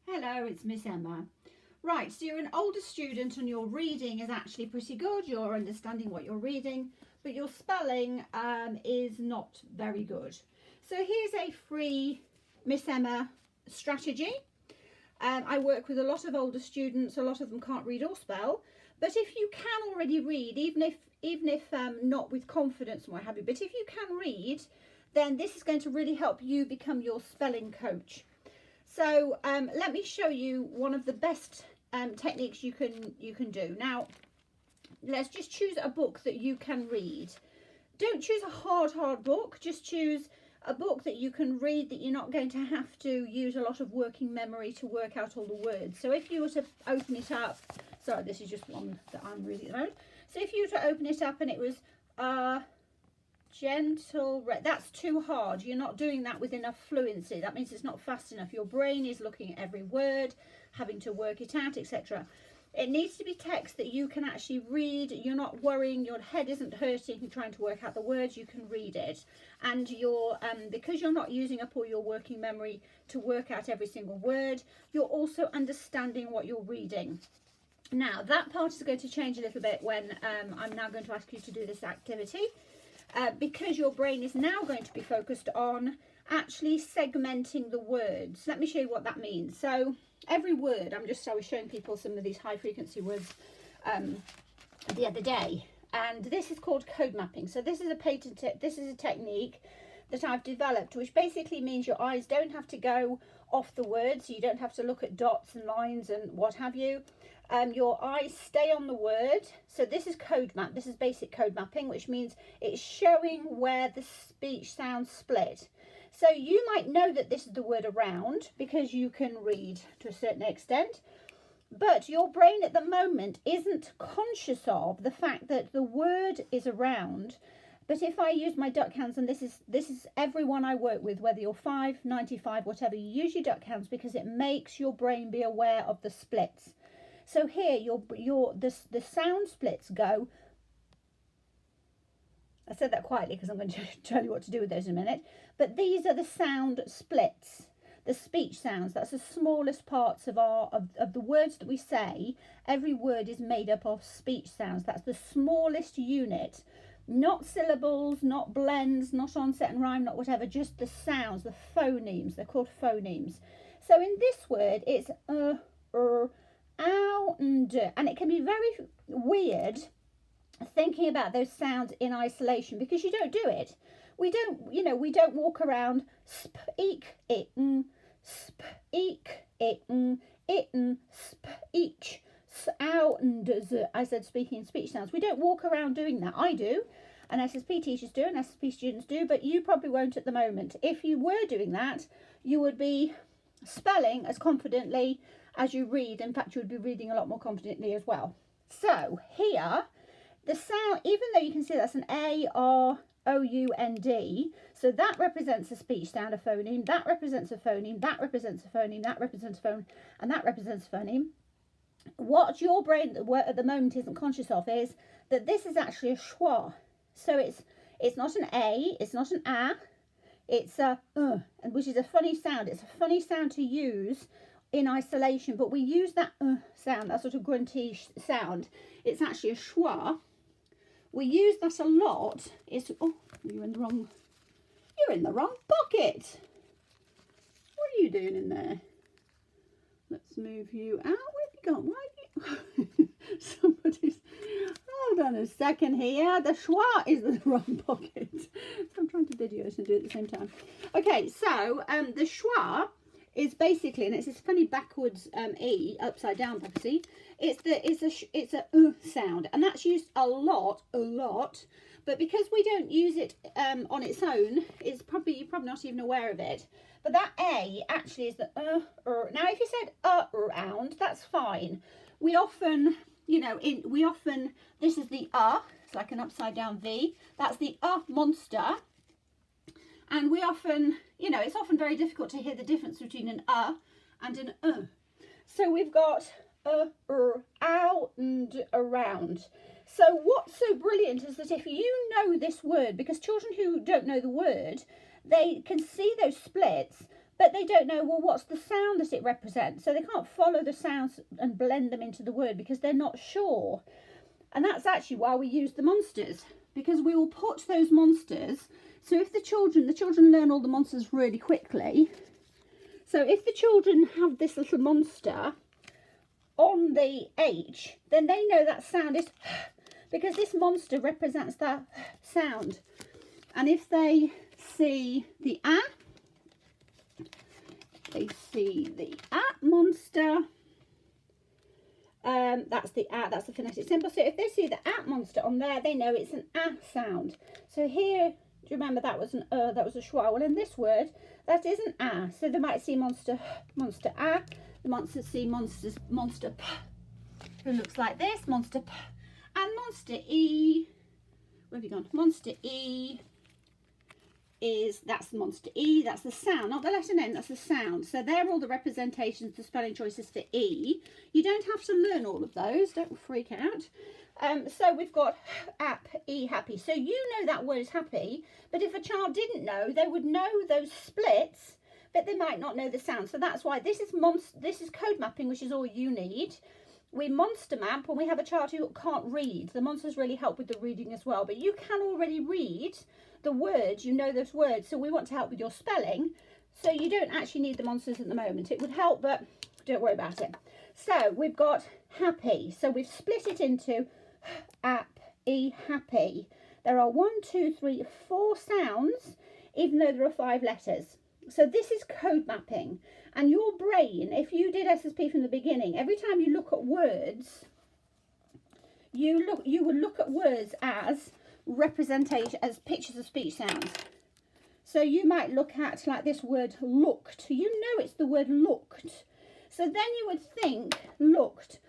Hello, it's Miss Emma. Right, so you're an older student and your reading is actually pretty good. You're understanding what you're reading, but your spelling is not very good. So here's a free Miss Emma strategy. I work with a lot of older students. A lot of them can't read or spell, but if you can already read, even if not with confidence and what have you, but if you can read, then this is going to really help you become your spelling coach. So let me show you one of the best techniques you can do. Now, let's just choose a book that you can read. Don't choose a hard book. Just choose a book that you can read, that you're not going to have to use a lot of working memory to work out all the words. So if you were to open it up, sorry, this is just one that I'm reading at the moment. So if you were to open it up and it was gentle red, that's too hard. You're not doing that with enough fluency. That means it's not fast enough. Your brain is looking at every word, having to work it out, etc. It needs to be text that you can actually read. You're not worrying, your head isn't hurting and trying to work out the words. You can read it, and you're because you're not using up all your working memory to work out every single word, you're also understanding what you're reading. Now that part is going to change a little bit when I'm now going to ask you to do this activity. Because your brain is now going to be focused on actually segmenting the words. Let me show you what that means. So every word, I was showing people some of these high frequency words the other day, and this is called code mapping. So this is a technique that I've developed, which basically means your eyes don't have to go off the words. You don't have to look at dots and lines and what have you. Your eyes stay on the word. So this is code map. This is basic code mapping, which means it's showing where the speech sounds split. So you might know that this is the word around because you can read to a certain extent, but your brain at the moment isn't conscious of the fact that the word is around. But if I use my duck hands, and this is everyone I work with, whether you're 5, 95, whatever, you use your duck hands because it makes your brain be aware of the splits. So here, the sound splits go. I said that quietly because I'm going to tell you what to do with those in a minute. But these are the sound splits, the speech sounds. That's the smallest parts of the words that we say. Every word is made up of speech sounds. That's the smallest unit. Not syllables, not blends, not onset and rhyme, not whatever. Just the sounds, the phonemes. They're called phonemes. So in this word, it's ow, and it can be very weird thinking about those sounds in isolation because you don't do it. We don't walk around speak it, speak it, speech, ow, and I said speaking speech sounds. We don't walk around doing that. I do, and SSP teachers do, and SSP students do, but you probably won't at the moment. If you were doing that, you would be spelling as confidently as you read. In fact, you would be reading a lot more confidently as well. So here, the sound, even though you can see that's an A-R-O-U-N-D, so that represents a speech sound, a phoneme, that represents a phoneme, that represents a phoneme, that represents a phoneme, and that represents a phoneme. What your brain at the moment isn't conscious of is that this is actually a schwa. So it's not an A, it's not an A, it's a which is a funny sound. It's a funny sound to use in isolation, but we use that sound, that sort of grunty sound. It's actually a schwa. We use that a lot. You're in the wrong pocket. What are you doing in there? Let's move you out. Where have you gone? Why have you somebody's hold on a second here. The schwa is the wrong pocket. So I'm trying to video it and do it at the same time. Okay, so the schwa is basically, and it's this funny backwards E, upside down obviously, it's a sound, and that's used a lot, but because we don't use it on its own, you're probably not even aware of it, but that A actually is the Now if you said around, that's fine. We often, this is the it's like an upside down V, that's the monster. And we often, it's often very difficult to hear the difference between an and an So we've got out and around. So what's so brilliant is that if you know this word, because children who don't know the word, they can see those splits, but they don't know, well, what's the sound that it represents? So they can't follow the sounds and blend them into the word because they're not sure. And that's actually why we use the monsters, because we will put those monsters. So if the children learn all the monsters really quickly. So if the children have this little monster on the H, then they know that sound is because this monster represents that sound. And if they see the A, they see the A monster. That's the A, that's the phonetic symbol. So if they see the A monster on there, they know it's an A sound. So here, do you remember that was an that was a schwa? Well, in this word, that is an A. So they might see monster, monster A. The monsters see monster P, who looks like this, monster P. And monster E, where have you gone? Monster E is, that's the monster E, that's the sound, not the letter N, that's the sound. So they're all the representations, the spelling choices for E. You don't have to learn all of those, don't freak out. So we've got app, E, happy. So you know that word is happy, but if a child didn't know, they would know those splits, but they might not know the sound. So that's why this is code mapping, which is all you need. We monster map when we have a child who can't read. The monsters really help with the reading as well, but you can already read the words, you know those words, so we want to help with your spelling. So you don't actually need the monsters at the moment. It would help, but don't worry about it. So we've got happy. So we've split it into app, E, happy. There are 1, 2, 3, 4 sounds, even though there are 5 letters. So this is code mapping. And your brain, if you did SSP from the beginning, every time you look at words, you would look at words as representation, as pictures of speech sounds. So you might look at, like this word looked. You know it's the word looked. So then you would think looked,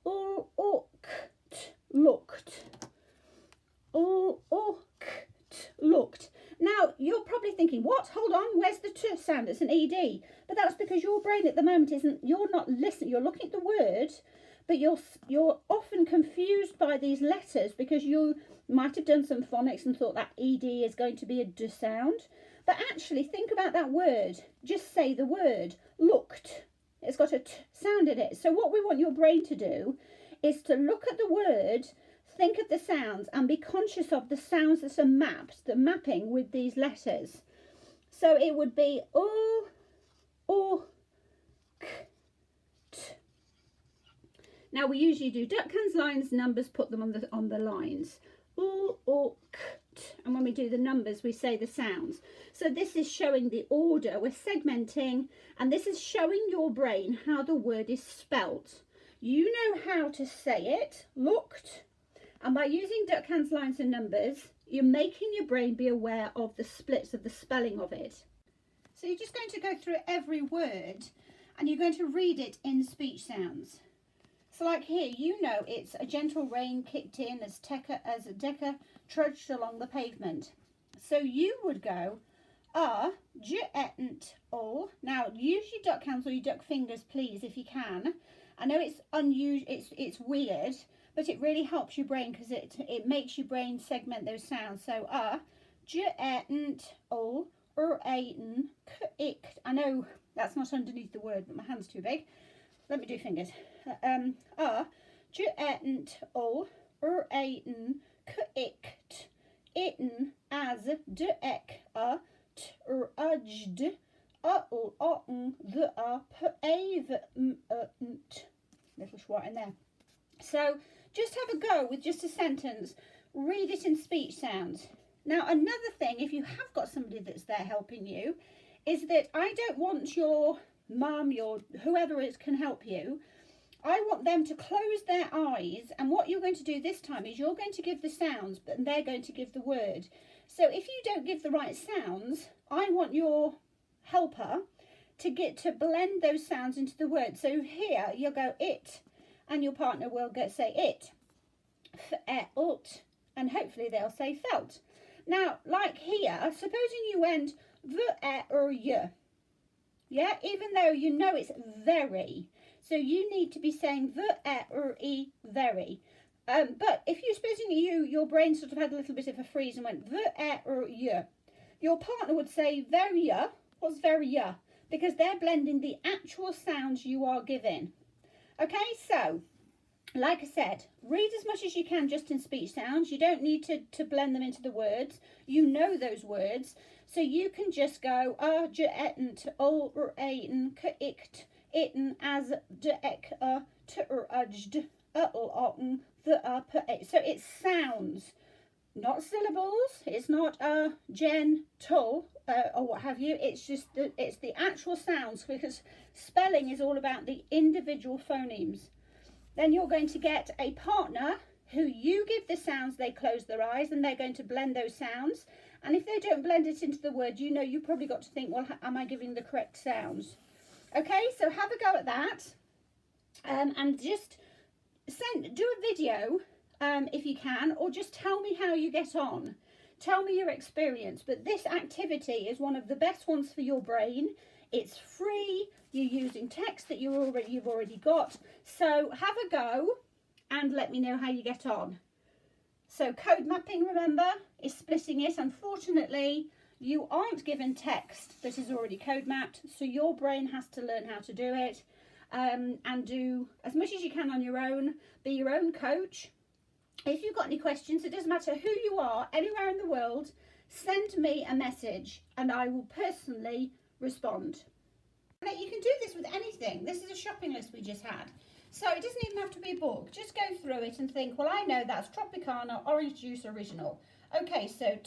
or looked, or looked. Now you're probably thinking, what? Hold on, where's the t sound? It's an ed. But that's because your brain at the moment you're not listening. You're looking at the word, but you're often confused by these letters because you might have done some phonics and thought that ed is going to be a d sound. But actually think about that word. Just say the word looked. It's got a t sound in it. So what we want your brain to do is to look at the word, think of the sounds, and be conscious of the sounds that are mapped, the mapping with these letters. So it would be o, k, t. Now we usually do duck hands, lines, numbers, put them on the lines. O, k, t. And when we do the numbers, we say the sounds. So this is showing the order. We're segmenting, and this is showing your brain how the word is spelt. You know how to say it, looked. And by using duck hands, lines and numbers, you're making your brain be aware of the splits of the spelling of it. So you're just going to go through every word and you're going to read it in speech sounds. So like here, you know it's a gentle rain kicked in as a decker trudged along the pavement. So you would go, j-e-n-t-o. Now use your duck hands or your duck fingers, please, if you can. I know it's unusual, it's weird, but it really helps your brain because it makes your brain segment those sounds. So j-e-n-t-o, r-a-n, k-ikt. I know that's not underneath the word, but my hand's too big. Let me do fingers. j-e-n-t-o, r-a-n, k-ikt. Itten as d-ek, t-r-a-jd, a-l-a-n, the-a, p-a-v-m-a-nt. Little schwa in there. So just have a go with just a sentence. Read it in speech sounds. Now another thing, if you have got somebody that's there helping you, is that I don't want your mum, your whoever it can help you, I want them to close their eyes, and what you're going to do this time is you're going to give the sounds, but they're going to give the word. So if you don't give the right sounds, I want your helper to get to blend those sounds into the word. So here you'll go it, and your partner will say it, f-e-ult, and hopefully they'll say felt. Now, like here, supposing you went v-e-r-y, yeah, even though you know it's very, so you need to be saying v-e-r-y, very. But if you're supposing your brain sort of had a little bit of a freeze and went v-e-r-y, your partner would say very, what's very? because they're blending the actual sounds you are giving. Okay, so like I said, read as much as you can just in speech sounds. You don't need to blend them into the words. You know those words, so you can just go j etent ol aten k ikt itten as d ek t ujd otten the so it's sounds, not syllables. It's not gentle or what have you. It's just it's the actual sounds, because spelling is all about the individual phonemes. Then you're going to get a partner who you give the sounds, they close their eyes, and they're going to blend those sounds. And if they don't blend it into the word, you know you probably got to think, well, am I giving the correct sounds? Okay, so have a go at that, and just do a video if you can, or just tell me how you get on. Tell me your experience. But this activity is one of the best ones for your brain. It's free. You're using text that you've already got. So have a go and let me know how you get on. So code mapping, remember, is splitting it. Unfortunately, you aren't given text that is already code mapped, so your brain has to learn how to do it, and do as much as you can on your own. Be your own coach. If you've got any questions, it doesn't matter who you are, anywhere in the world, send me a message and I will personally respond. Now, you can do this with anything. This is a shopping list we just had. So it doesn't even have to be a book. Just go through it and think, well, I know that's Tropicana Orange Juice Original. Okay, so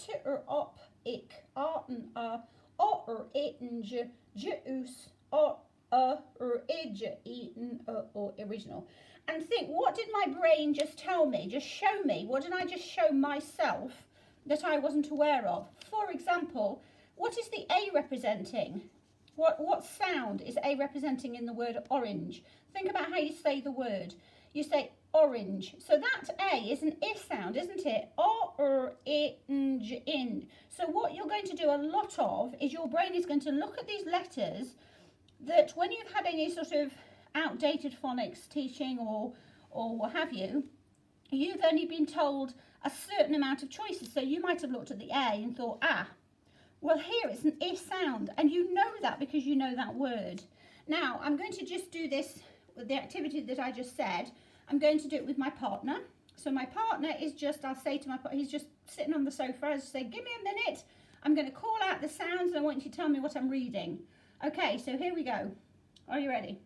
op ik arten or eten juice or eten or original. And think, what did my brain just tell me? Just show me. What did I just show myself that I wasn't aware of? For example, what is the A representing? What sound is A representing in the word orange? Think about how you say the word. You say orange. So that A is an I sound, isn't it? In. So what you're going to do a lot of is your brain is going to look at these letters that when you've had any sort of outdated phonics teaching or what have you, you've only been told a certain amount of choices. So you might have looked at the A and thought, ah, well, here it's an I sound, and you know that because you know that word. Now, I'm going to just do this with the activity that I just said. I'm going to do it with my partner. So my partner is just, I'll say to my partner, he's just sitting on the sofa. I just say, give me a minute. I'm going to call out the sounds and I want you to tell me what I'm reading. Okay, so here we go. Are you ready?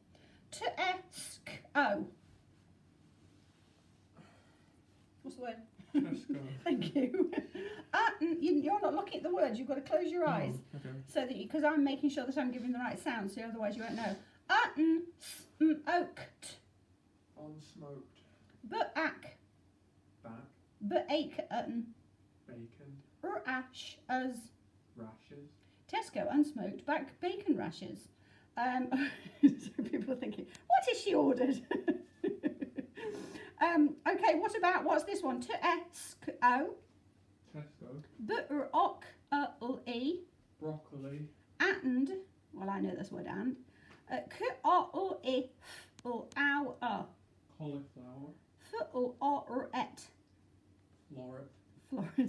Tesco. What's the word? Tesco. Thank you. You're not looking at the words. You've got to close your eyes. Oh, okay. So that because I'm making sure that I'm giving the right sound, so otherwise you won't know. Smoked. Unsmoked. Back. Back. Bacon. Bacon. Rash as. Rashes. Tesco unsmoked back bacon rashes. So people are thinking, what is she ordered? Okay, what's this one? Tesco. Tesco. Broccoli. Broccoli. And, well, I know this word and. Cauliflower. Floret. Floret. Floret. How do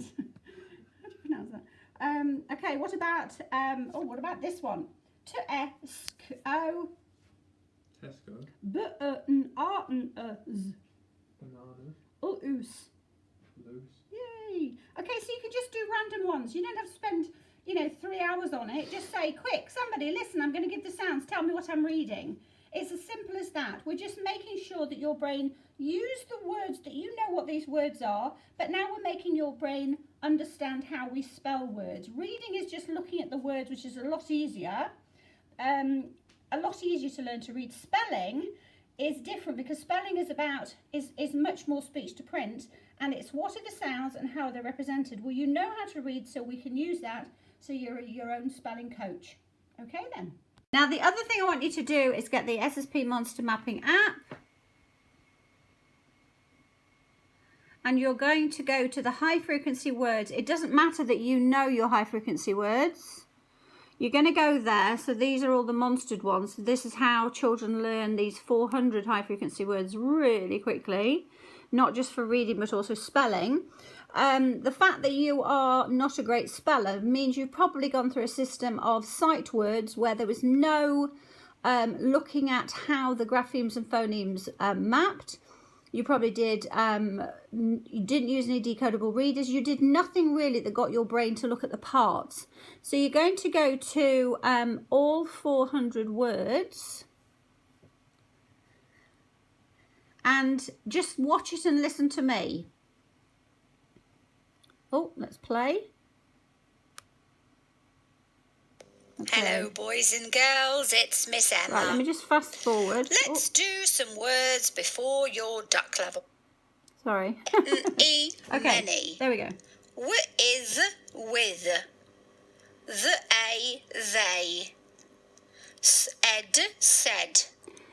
you pronounce that? Okay, what about this one? Tesco. Tesco. Bananas. Bananas. Loose. Loose. Yay. Okay, so you can just do random ones. You don't have to spend, 3 hours on it. Just say, quick, somebody, listen, I'm going to give the sounds. Tell me what I'm reading. It's as simple as that. We're just making sure that your brain use the words, that you know what these words are, but now we're making your brain understand how we spell words. Reading is just looking at the words, which is a lot easier. A lot easier to learn to read. Spelling is different because spelling is much more speech to print, and it's what are the sounds and how they're represented. Well, you know how to read, so we can use that, so you're your own spelling coach. Okay then. Now the other thing I want you to do is get the SSP Monster Mapping app, and you're going to go to the high frequency words. It doesn't matter that you know your high frequency words. You're going to go there. So these are all the monstered ones. So this is how children learn these 400 high frequency words really quickly, not just for reading but also spelling. The fact that you are not a great speller means you've probably gone through a system of sight words where there was no looking at how the graphemes and phonemes mapped. You probably did, you didn't use any decodable readers. You did nothing really that got your brain to look at the parts. So you're going to go to all 400 words and just watch it and listen to me. Oh, let's play. Okay. Hello, boys and girls, it's Miss Emma. Right, let me just fast forward. Let's do some words before your duck level. Sorry. E, Okay, many. there we go. Is, with. A, they. Ed, said.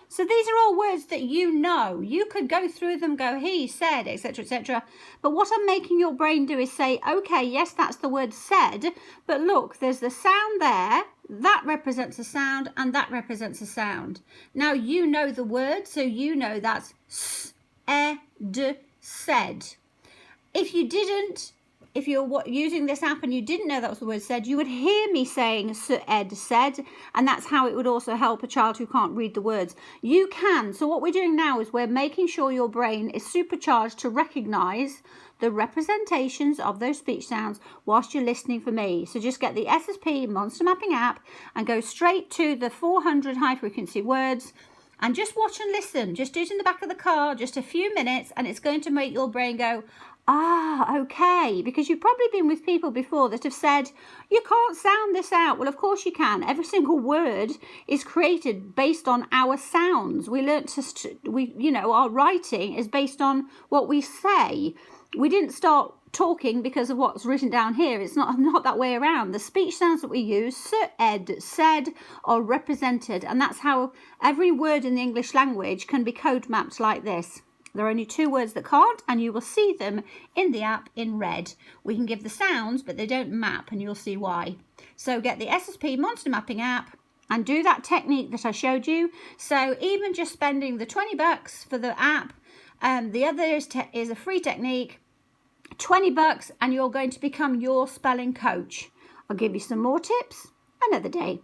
So these are all words that you know. You could go through them, go, he said, etc., etc. But what I'm making your brain do is say, okay, yes, that's the word said, but look, there's the sound there. That represents a sound, and that represents a sound. Now, you know the word, so you know that's s-e-d, said. If you didn't, if you're using this app and you didn't know that was the word said, you would hear me saying s-ed, said, and that's how it would also help a child who can't read the words. You can. So what we're doing now is we're making sure your brain is supercharged to recognise the representations of those speech sounds whilst you're listening for me. So just get the SSP Monster Mapping app and go straight to the 400 high frequency words and just watch and listen. Just do it in the back of the car, just a few minutes, and it's going to make your brain go, ah, okay, because you've probably been with people before that have said, you can't sound this out. Well, of course you can. Every single word is created based on our sounds. We learnt our writing is based on what we say. We didn't start talking because of what's written down here. It's not that way around. The speech sounds that we use, s-ed, said, are represented, and that's how every word in the English language can be code mapped like this. There are only 2 words that can't, and you will see them in the app in red. We can give the sounds, but they don't map, and you'll see why. So get the SSP Monster Mapping app and do that technique that I showed you. So even just spending the $20 for the app, the other is a free technique, $20, and you're going to become your spelling coach. I'll give you some more tips another day.